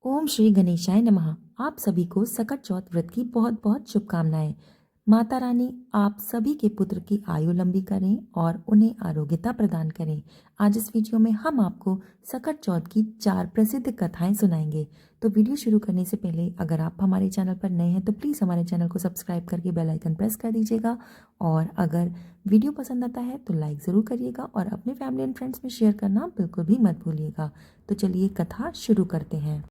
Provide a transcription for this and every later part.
ओम श्री गणेशाय नमः। आप सभी को सकट चौथ व्रत की बहुत बहुत शुभकामनाएं। माता रानी आप सभी के पुत्र की आयु लंबी करें और उन्हें आरोग्यता प्रदान करें। आज इस वीडियो में हम आपको सकट चौथ की 4 प्रसिद्ध कथाएं सुनाएंगे। तो वीडियो शुरू करने से पहले अगर आप हमारे चैनल पर नए हैं तो प्लीज़ हमारे चैनल को सब्सक्राइब करके बेल आइकन प्रेस कर दीजिएगा। और अगर वीडियो पसंद आता है तो लाइक ज़रूर करिएगा और अपने फैमिली एंड फ्रेंड्स में शेयर करना बिल्कुल भी मत भूलिएगा। तो चलिए कथा शुरू करते हैं।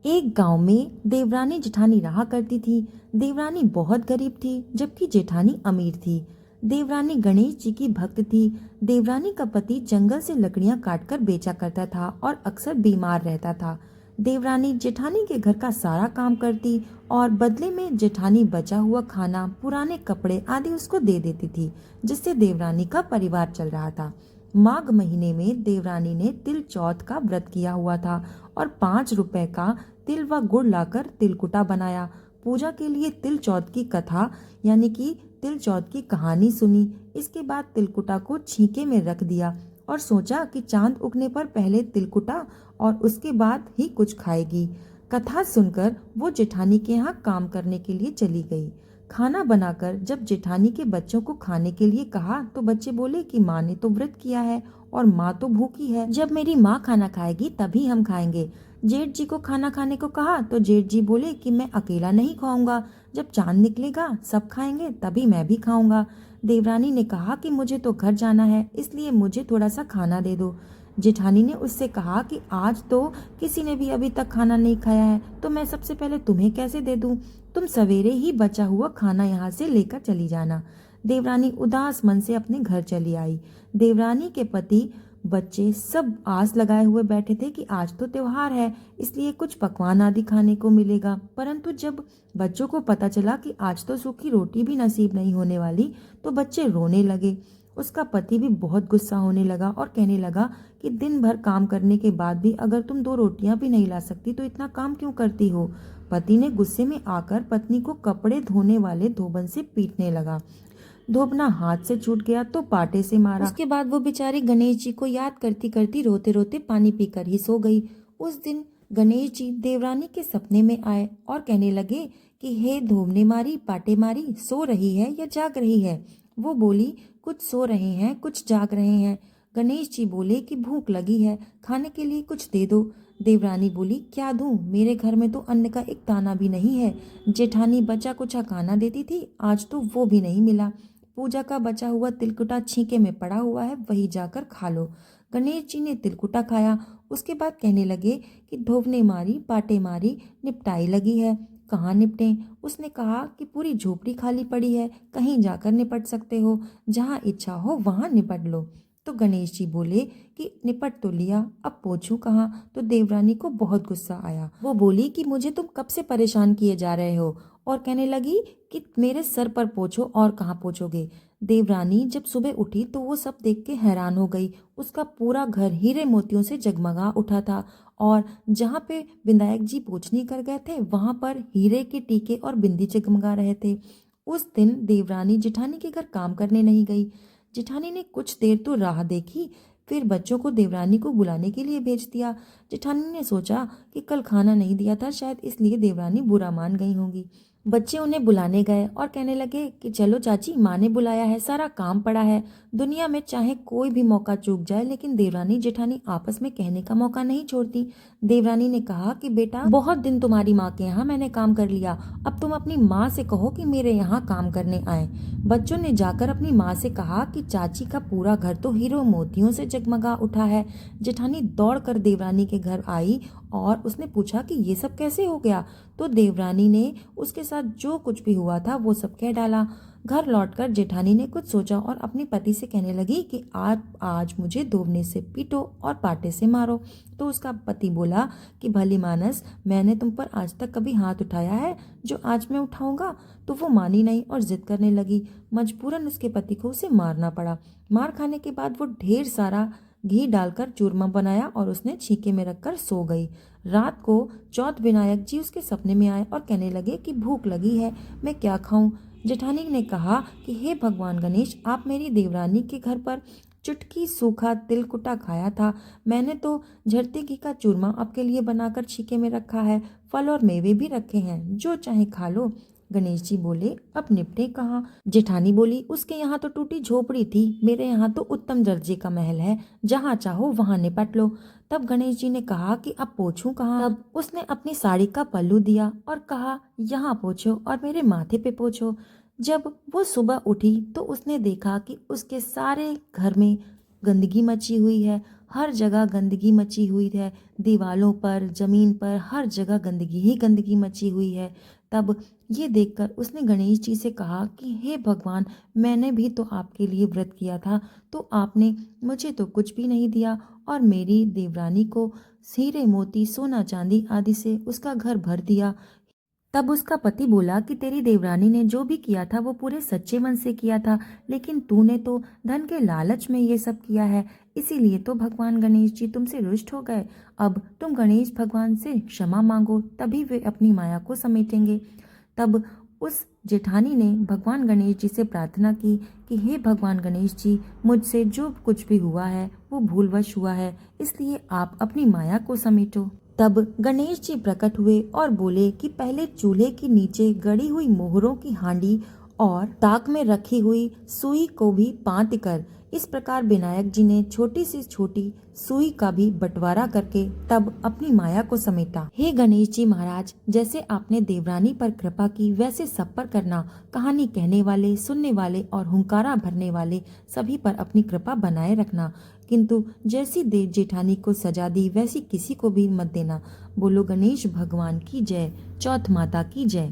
एक गांव में देवरानी जेठानी रहा करती थी। देवरानी बहुत गरीब थी जबकि जेठानी अमीर थी। देवरानी गणेश जी की भक्त थी। देवरानी का पति जंगल से लकड़ियां काटकर बेचा करता था और अक्सर बीमार रहता था। देवरानी जेठानी के घर का सारा काम करती और बदले में जेठानी बचा हुआ खाना, पुराने कपड़े आदि उसको दे देती थी, जिससे देवरानी का परिवार चल रहा था। माघ महीने में देवरानी ने तिल चौथ का व्रत किया हुआ था और 5 रुपए का तिल व गुड़ लाकर तिलकुटा बनाया। पूजा के लिए तिल चौथ की कथा यानी कि तिल चौथ की कहानी सुनी। इसके बाद तिलकुटा को छीके में रख दिया और सोचा कि चांद उगने पर पहले तिलकुटा और उसके बाद ही कुछ खाएगी। कथा सुनकर वो जेठानी के यहाँ काम करने के लिए चली गई। खाना बनाकर जब जेठानी के बच्चों को खाने के लिए कहा तो बच्चे बोले कि माँ ने तो व्रत किया है और माँ तो भूखी है। जब मेरी माँ खाना खाएगी तभी हम खाएंगे। जेठ जी को खाना खाने को कहा तो जेठ जी बोले कि मैं अकेला नहीं खाऊंगा, जब चांद निकलेगा सब खाएंगे तभी मैं भी खाऊंगा। देवरानी ने कहा कि मुझे तो घर जाना है, इसलिए मुझे थोड़ा सा खाना दे दो। जेठानी ने उससे कहा कि आज तो किसी ने भी अभी तक खाना नहीं खाया है, तो मैं सबसे पहले तुम्हें कैसे दे दूं? तुम सवेरे ही बचा हुआ खाना यहाँ से लेकर चली जाना। देवरानी उदास मन से अपने घर चली आई। देवरानी के पति बच्चे सब आस लगाए हुए बैठे थे कि आज तो त्योहार है, इसलिए कुछ पकवान आदि खाने को मिलेगा। परंतु जब बच्चों को पता चला कि आज तो सूखी रोटी भी नसीब नहीं होने वाली, तो बच्चे रोने लगे। उसका पति भी बहुत गुस्सा होने लगा और कहने लगा कि दिन भर काम करने के बाद भी अगर तुम 2 रोटियां भी नहीं ला सकती तो इतना काम क्यों करती हो? पति ने गुस्से में आकर पत्नी को कपड़े धोने वाले धोबन से पीटने लगा। धोबना हाथ से छूट गया तो पाटे से मारा। उसके बाद वो बेचारी गणेश जी को याद करती करती रोते रोते पानी पीकर ही सो गई। उस दिन गणेश जी देवरानी के सपने में आए और कहने लगे कि हे धोबने मारी पाटे मारी, सो रही है या जाग रही है? वो बोली, कुछ सो रहे हैं कुछ जाग रहे हैं। गणेश जी बोले कि भूख लगी है, खाने के लिए कुछ दे दो। देवरानी बोली, क्या दूं? मेरे घर में तो अन्न का एक दाना भी नहीं है। जेठानी बचा कुचा खाना देती थी, आज तो वो भी नहीं मिला। पूजा का बचा हुआ तिलकुटा छीके में पड़ा हुआ है, वही जाकर खा लो। गणेश जी ने तिलकुटा खाया। उसके बाद कहने लगे कि धोवने मारी पाटे मारी, निपटाई लगी है। कहाँ निपटे? उसने कहा कि पूरी झोपड़ी खाली पड़ी है, कहीं जाकर निपट सकते हो, जहाँ इच्छा हो वहाँ निपट लो। तो गणेश जी बोले कि निपट तो लिया, अब पोछूं कहाँ? तो देवरानी को बहुत गुस्सा आया। वो बोली कि मुझे तुम कब से परेशान किए जा रहे हो, और कहने लगी कि मेरे सर पर पोछो, और कहाँ पोछोगे? देवरानी जब सुबह उठी तो वो सब देख के हैरान हो गई। उसका पूरा घर हीरे मोतियों से जगमगा उठा था और जहाँ पे विनायक जी पोछनी कर गए थे वहां पर हीरे के टीके और बिंदी जगमगा रहे थे। उस दिन देवरानी जेठानी के घर काम करने नहीं गई। जेठानी ने कुछ देर तो राह देखी, फिर बच्चों को देवरानी को बुलाने के लिए भेज दिया। जेठानी ने सोचा कि कल खाना नहीं दिया था, शायद इसलिए देवरानी बुरा मान गई होंगी। बच्चे उन्हें बुलाने गए और कहने लगे कि चलो चाची, माँ ने बुलाया है, सारा काम पड़ा है। दुनिया में चाहे कोई भी मौका चूक जाए, लेकिन देवरानी जेठानी आपस में कहने का मौका नहीं छोड़ती। देवरानी ने कहा कि बेटा, बहुत दिन तुम्हारी माँ के यहाँ मैंने काम कर लिया, अब तुम अपनी माँ से कहो कि मेरे यहाँ काम करने आए। बच्चों ने जाकर अपनी माँ से कहा कि चाची का पूरा घर तो हीरो मोतियों से जगमगा उठा है। जेठानी दौड़कर देवरानी के घर आई और उसने पूछा कि ये सब कैसे हो गया? तो देवरानी ने उसके साथ जो कुछ भी हुआ था वो सब कह डाला। घर लौटकर जेठानी ने कुछ सोचा और अपने पति से कहने लगी कि आज मुझे धोबने से पीटो और पाटे से मारो। तो उसका पति बोला कि भली मानस, मैंने तुम पर आज तक कभी हाथ उठाया है जो आज मैं उठाऊंगा? तो वो मानी नहीं और जिद करने लगी। मजबूरन उसके पति को उसे मारना पड़ा। मार खाने के बाद वो ढेर सारा घी डालकर चूरमा बनाया और उसने छीके में रखकर सो गई। रात को चौथ विनायक जी उसके सपने में आए और कहने लगे कि भूख लगी है, मैं क्या खाऊं? जेठानी ने कहा कि हे भगवान गणेश, आप मेरी देवरानी के घर पर चुटकी सूखा तिलकुटा खाया था। मैंने तो झरते घी का चूरमा आपके लिए बनाकर छीके में रखा है। फल और मेवे भी रखे हैं, जो चाहे खा लो। गणेश जी बोले, अब निपटे कहाँ? जेठानी बोली, उसके यहाँ तो टूटी झोपड़ी थी, मेरे यहाँ तो उत्तम दर्जे का महल है, जहाँ चाहो वहाँ निपट लो। तब गणेश जी ने कहा कि अब पोंछूं कहाँ? तब उसने अपनी साड़ी का पल्लू दिया और कहा, यहाँ पोंछो और मेरे माथे पे पोंछो। जब वो सुबह उठी तो उसने देखा कि उसके सारे घर में गंदगी मची हुई है। हर जगह गंदगी मची हुई है, दीवालों पर, जमीन पर, हर जगह गंदगी ही गंदगी मची हुई है। तब ये देखकर उसने गणेश जी से कहा कि हे भगवान, मैंने भी तो आपके लिए व्रत किया था, तो आपने मुझे तो कुछ भी नहीं दिया और मेरी देवरानी को हीरे मोती सोना चांदी आदि से उसका घर भर दिया। तब उसका पति बोला कि तेरी देवरानी ने जो भी किया था वो पूरे सच्चे मन से किया था, लेकिन तूने तो धन के लालच में ये सब किया है, इसीलिए तो भगवान गणेश जी तुमसे रुष्ट हो गए। अब तुम गणेश भगवान से क्षमा मांगो, तभी वे अपनी माया को समेटेंगे। तब उस जेठानी ने भगवान गणेश जी से प्रार्थना की कि हे भगवान गणेश जी, मुझसे जो कुछ भी हुआ है वो भूलवश हुआ है, इसलिए आप अपनी माया को समेटो। तब गणेश जी प्रकट हुए और बोले कि पहले चूल्हे के नीचे गड़ी हुई मोहरों की हांडी और ताक में रखी हुई सुई को भी पांत कर। इस प्रकार विनायक जी ने छोटी सी छोटी सुई का भी बंटवारा करके तब अपनी माया को समेटा। हे गणेश जी महाराज, जैसे आपने देवरानी पर कृपा की वैसे सब पर करना। कहानी कहने वाले, सुनने वाले और हुंकारा भरने वाले सभी पर अपनी कृपा बनाए रखना, किंतु जैसी देव जेठानी को सजा दी वैसी किसी को भी मत देना। बोलो गणेश भगवान की जय, चौथ माता की जय।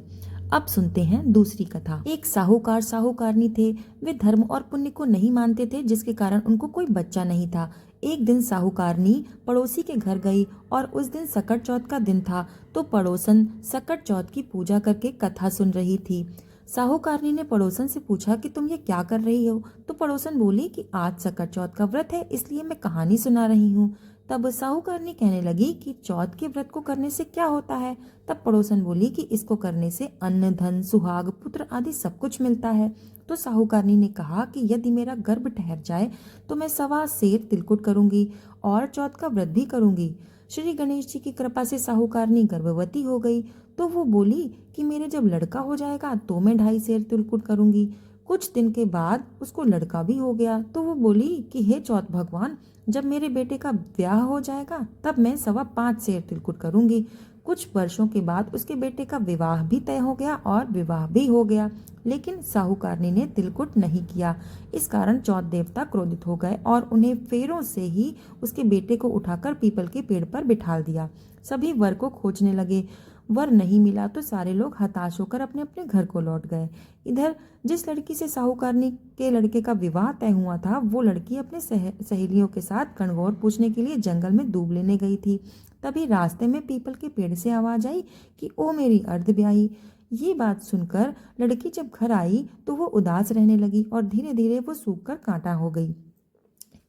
अब सुनते हैं दूसरी कथा। एक साहूकार साहूकारनी थे। वे धर्म और पुण्य को नहीं मानते थे, जिसके कारण उनको कोई बच्चा नहीं था। एक दिन साहूकारनी पड़ोसी के घर गई और उस दिन सकट चौथ का दिन था, तो पड़ोसन सकट चौथ की पूजा करके कथा सुन रही थी। साहूकारनी ने पड़ोसन से पूछा कि तुम ये क्या कर रही हो? तो पड़ोसन बोली कि आज सकट चौथ का व्रत है, इसलिए मैं कहानी सुना रही हूँ। तब साहूकारनी कहने लगी कि चौथ के व्रत को करने से क्या होता है? तब पड़ोसन बोली कि इसको करने से अन्न, धन, सुहाग, पुत्र आदि सब कुछ मिलता है। तो साहूकारनी ने कहा कि यदि मेरा गर्भ ठहर जाए तो मैं 1.25 सेर तिलकुट करूंगी और चौथ का व्रत भी करूंगी। श्री गणेश जी की कृपा से साहूकारनी गर्भवती हो गई, तो वो बोली कि मेरे जब लड़का हो जाएगा तो मैं 2.5 सेर तिलकुट करूंगी। कुछ दिन के बाद उसको लड़का भी हो गया, तो वो बोली कि हे चौथ भगवान, जब मेरे बेटे का ब्याह हो जाएगा तब मैं 5.25 सेर तिलकुट करूंगी। कुछ वर्षों के बाद उसके बेटे का विवाह भी तय हो गया और विवाह भी हो गया, लेकिन साहूकारनी ने तिलकुट नहीं किया। इस कारण चौथ देवता क्रोधित हो गए और उन्हें फेरों से ही उसके बेटे को उठाकर पीपल के पेड़ पर बिठा दिया। सभी वर को खोजने लगे, वर नहीं मिला तो सारे लोग हताश होकर अपने अपने घर को लौट गए। इधर जिस लड़की से साहूकारनी के लड़के का विवाह तय हुआ था, वो लड़की अपने सहेलियों के साथ कणगौर पूछने के लिए जंगल में दूब लेने गई थी। तभी रास्ते में पीपल के पेड़ से आवाज आई कि ओ मेरी अर्धब्याही। ये बात सुनकर लड़की जब घर आई तो वो उदास रहने लगी और धीरे धीरे वो सूख कर कांटा हो गई।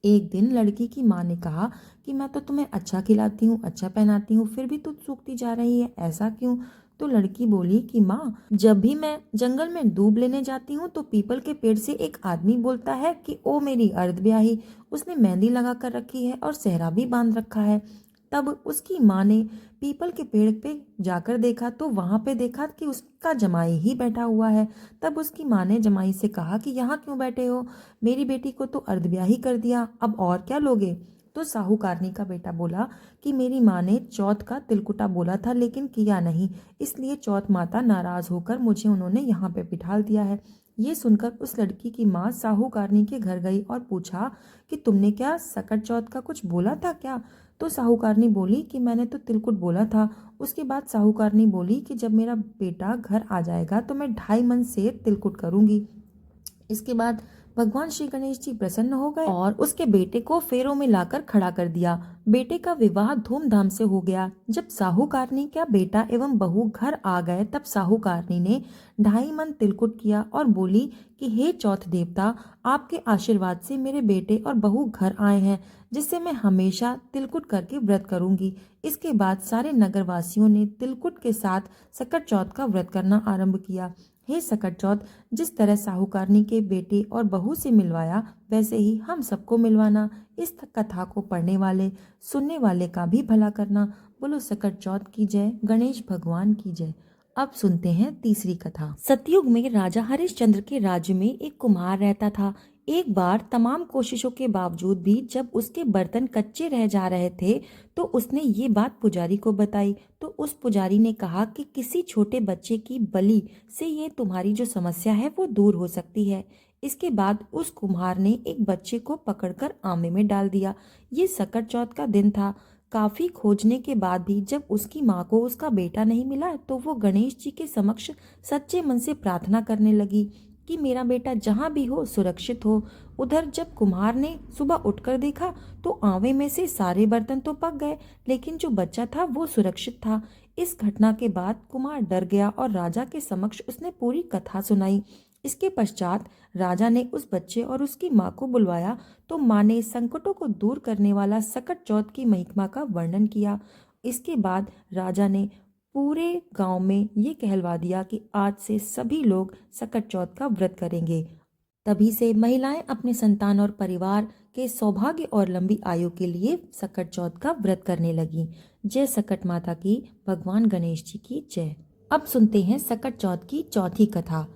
एक दिन लड़की की माँ ने कहा कि मैं तो तुम्हें अच्छा खिलाती हूँ, अच्छा पहनाती हूँ, फिर भी तुम सूखती जा रही है, ऐसा क्यों? तो लड़की बोली कि माँ, जब भी मैं जंगल में दूब लेने जाती हूँ तो पीपल के पेड़ से एक आदमी बोलता है कि ओ मेरी अर्धब्याही। उसने मेहंदी लगा कर रखी है और सेहरा भी बांध रखा है। तब उसकी माँ ने पीपल के पेड़ पे जाकर देखा तो वहां पे देखा कि उसका जमाई ही बैठा हुआ है। तब उसकी माँ ने जमाई से कहा कि यहाँ क्यों बैठे हो? मेरी बेटी को तो अर्धब्याही कर दिया, अब और क्या लोगे? तो साहूकारनी का बेटा बोला कि मेरी माँ ने चौथ का तिलकुटा बोला था लेकिन किया नहीं, इसलिए चौथ माता नाराज होकर मुझे उन्होंने यहाँ पे बिठा दिया है। ये सुनकर उस लड़की की माँ साहूकारनी के घर गई और पूछा कि तुमने क्या सकट चौथ का कुछ बोला था क्या? तो साहूकारनी बोली कि मैंने तो तिलकुट बोला था। उसके बाद साहूकारनी बोली कि जब मेरा बेटा घर आ जाएगा तो मैं 2.5 मन सेर तिलकुट करूंगी। इसके बाद भगवान श्री गणेश जी प्रसन्न हो गए और उसके बेटे को फेरों में लाकर खड़ा कर दिया। बेटे का विवाह धूमधाम से हो गया। जब साहूकारनी का बेटा एवं बहू घर आ गए तब साहूकारनी ने 2.5 मन तिलकुट किया और बोली कि हे चौथ देवता, आपके आशीर्वाद से मेरे बेटे और बहू घर आए हैं, जिससे मैं हमेशा तिलकुट करके व्रत करूंगी। इसके बाद सारे नगरवासियों ने तिलकुट के साथ सकट चौथ का व्रत करना आरंभ किया। हे सकट चौथ, जिस तरह साहूकारनी के बेटे और बहू से मिलवाया वैसे ही हम सबको मिलवाना। इस कथा को पढ़ने वाले सुनने वाले का भी भला करना। बोलो सकट चौथ की जय, गणेश भगवान की जय। अब सुनते हैं तीसरी कथा। सतयुग में राजा हरिश्चंद्र के राज्य में एक कुम्हार रहता था। एक बार तमाम कोशिशों के बावजूद भी जब उसके बर्तन कच्चे रह जा रहे थे तो उसने ये बात पुजारी को बताई। तो उस पुजारी ने कहा कि किसी छोटे बच्चे की बलि से ये तुम्हारी जो समस्या है वो दूर हो सकती है। इसके बाद उस कुम्हार ने एक बच्चे को पकड़कर आमे में डाल दिया। ये सकट चौथ का दिन था। काफी खोजने के बाद भी जब उसकी माँ को उसका बेटा नहीं मिला तो वो गणेश जी के समक्ष सच्चे मन से प्रार्थना करने लगी कि मेरा बेटा जहाँ भी हो सुरक्षित हो। उधर जब कुम्हार ने सुबह उठकर देखा तो आवे में से सारे बर्तन तो पक गए, लेकिन जो बच्चा था वो सुरक्षित था। इस घटना के बाद कुम्हार डर गया और राजा के समक्ष उसने पूरी कथा सुनाई। इसके पश्चात राजा ने उस बच्चे और उसकी माँ को बुलवाया तो माँ ने संकटों को दूर करने वाला सकट चौथ की महिमा का वर्णन किया। इसके बाद राजा ने पूरे गांव में ये कहलवा दिया कि आज से सभी लोग सकट चौथ का व्रत करेंगे। तभी से महिलाएं अपने संतान और परिवार के सौभाग्य और लंबी आयु के लिए सकट चौथ का व्रत करने लगी। जय सकट माता की, भगवान गणेश जी की जय। अब सुनते हैं सकट चौथ की चौथी कथा।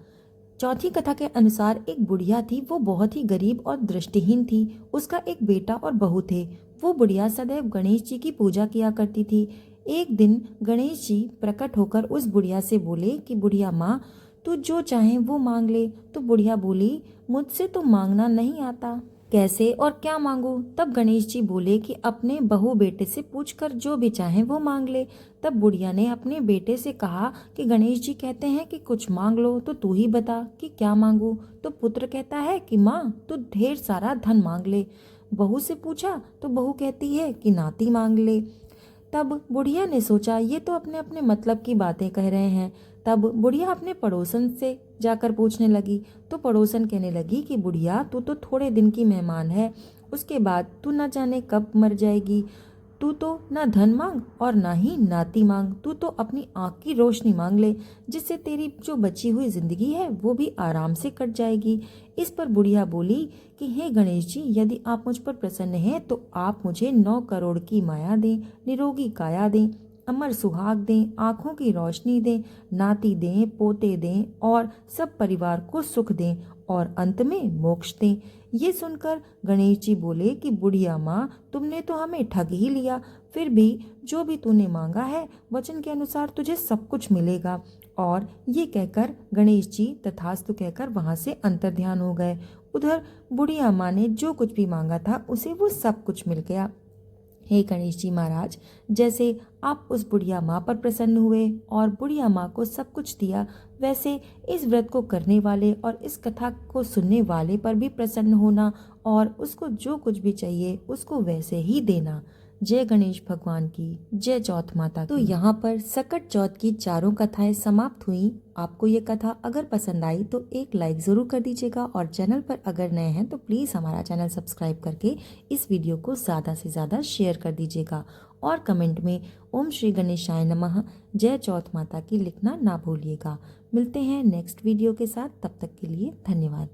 चौथी कथा के अनुसार एक बुढ़िया थी। वो बहुत ही गरीब और दृष्टिहीन थी। उसका एक बेटा और बहू थे। वो बुढ़िया सदैव गणेश जी की पूजा किया करती थी। एक दिन गणेश जी प्रकट होकर उस बुढ़िया से बोले कि बुढ़िया माँ, तू जो चाहे वो मांग ले। तो बुढ़िया बोली, मुझसे तो मांगना नहीं आता, कैसे और क्या मांगू। तब गणेश जी बोले कि अपने बहू बेटे से पूछकर जो भी चाहे वो मांग ले। तब बुढ़िया ने अपने बेटे से कहा कि गणेश जी कहते हैं कि कुछ मांग लो, तो तू ही बता कि क्या मांगू। तो पुत्र कहता है कि माँ तू ढेर सारा धन मांग ले। बहू से पूछा तो बहू कहती है कि नाती मांग ले। तब बुढ़िया ने सोचा ये तो अपने अपने मतलब की बातें कह रहे हैं। तब बुढ़िया अपने पड़ोसन से जाकर पूछने लगी। तो पड़ोसन कहने लगी कि बुढ़िया तू तो थोड़े दिन की मेहमान है, उसके बाद तू न जाने कब मर जाएगी। तू तो ना धन मांग और ना ही नाती मांग, तू तो अपनी आँख की रोशनी मांग ले, जिससे तेरी जो बची हुई जिंदगी है वो भी आराम से कट जाएगी। इस पर बुढ़िया बोली कि हे गणेश जी, यदि आप मुझ पर प्रसन्न हैं तो आप मुझे 9 करोड़ की माया दें, निरोगी काया दें, अमर सुहाग दें, आंखों की रोशनी दें, नाती दें, पोते दें और सब परिवार को सुख दें और अंत में मोक्ष दें। ये सुनकर गणेश जी बोले कि बुढ़िया माँ, तुमने तो हमें ठग ही लिया। फिर भी जो भी तूने मांगा है वचन के अनुसार तुझे सब कुछ मिलेगा। और ये कहकर गणेश जी तथास्तु कहकर वहां से अंतर्ध्यान हो गए। उधर बुढ़िया माँ ने जो कुछ भी मांगा था उसे वो सब कुछ मिल गया। हे गणेश जी महाराज, जैसे आप उस बुढ़िया माँ पर प्रसन्न हुए और बुढ़िया माँ को सब कुछ दिया, वैसे इस व्रत को करने वाले और इस कथा को सुनने वाले पर भी प्रसन्न होना और उसको जो कुछ भी चाहिए उसको वैसे ही देना। जय गणेश भगवान की, जय चौथ माता की। तो यहाँ पर सकट चौथ की चारों कथाएं समाप्त हुई। आपको ये कथा अगर पसंद आई तो एक लाइक ज़रूर कर दीजिएगा और चैनल पर अगर नए हैं तो प्लीज़ हमारा चैनल सब्सक्राइब करके इस वीडियो को ज़्यादा से ज़्यादा शेयर कर दीजिएगा और कमेंट में ओम श्री गणेशाय नमः जय चौथ माता की लिखना ना भूलिएगा। मिलते हैं नेक्स्ट वीडियो के साथ, तब तक के लिए धन्यवाद।